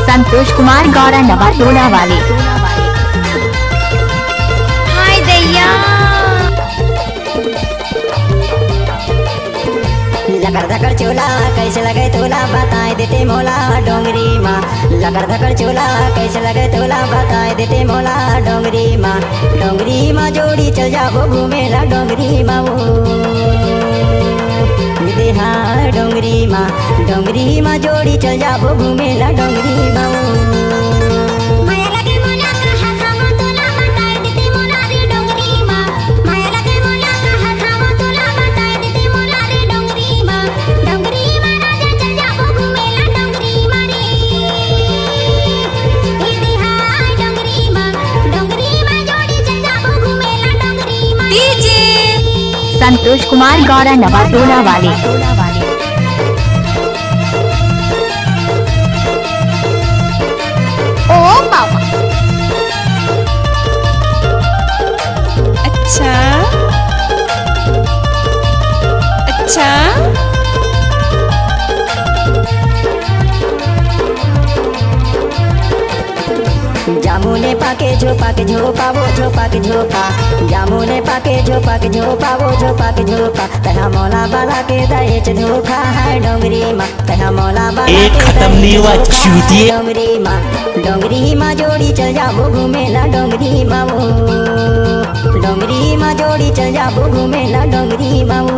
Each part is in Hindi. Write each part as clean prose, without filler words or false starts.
संतोष कुमार गौरा नवा टोला वाले। हाय दैया लकर धकर चोला कैसे लगे तोला बताए देते मोला डोंगरी माँ। लकर धकर चोला कैसे लगे तोला बताए देते मोला डोंगरी माँ। डोंगरी माँ जोड़ी चल जाओ घूमेला डोंगरी माँ वो देहा डोंगरी माँ जोड़ी चल जाओ घूमेला डोंगरी माँ वो। संतोष कुमार गौरा नवा टोला वाले। ओ बाबा अच्छा अच्छा जामुने पाके झोपा के झोपा वो झोपा के झोपा। जामुने पाके झोपा के झोपा वो झोपा के झोपा। तहा मौला बाला के दहेज धोखा है डोंगरी माँ। तहा मौला बाला एक खत्म नहीं हुआ चूतिए। डोंगरी माँ जोड़ी चल जाओ घूमेला डोंगरी माँ वो। डोंगरी माँ जोड़ी चल जाओ घूमेला डोंगरी माँ वो।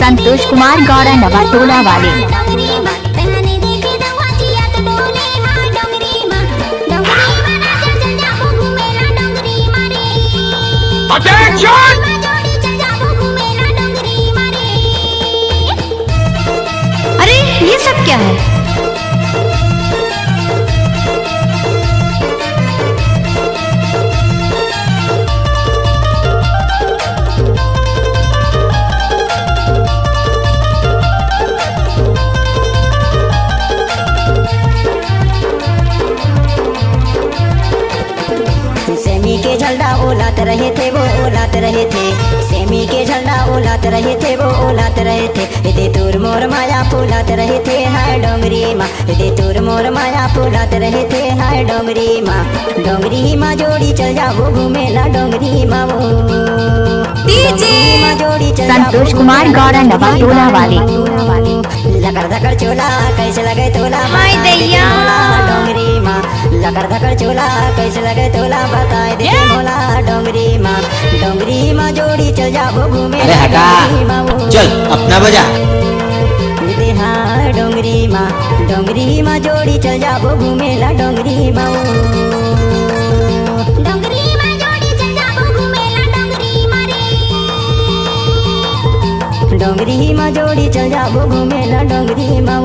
संतोष कुमार गौरा नवा टोला वाले। अरे ये सब क्या है? सेमी के झंडा ओलात रहे थे वो ओलात रहे थे। सेमी के झंडा ओलात रहे थे वो ओलात रहे थे। दे तोर मोर माया फूलात रहे थे हाय डोंगरी माँ। दे तोर मोर माया फूलात रहे थे हाय डोंगरी माँ। डोंगरी माँ जोड़ी चल जाओ घूमेला डोंगरी माँ वो। जोड़ी चल संतोष कुमार गौरा नवा टोला वाले। लकर धकर चोला कैसे लगे तोला हाय दैया डोंगरी माँ। लकर धकर चोला कैसे लगे तोला बताए दे मोला डोंगरी माँ। डोंगरी माँ जोड़ी चल जाओ घूमे अरे हटा चल अपना बजा। देहा डोंगरी माँ जोड़ी चल जाओ घूमेला डोंगरी माँ। डोंगरी माँ जोड़ी चल जाओ घूमेला डोंगरी माँ।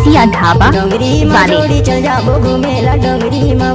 सिया ढाबा डोंगरी माँ जोड़ी चल जाओ घूमेला डोंगरी माँ।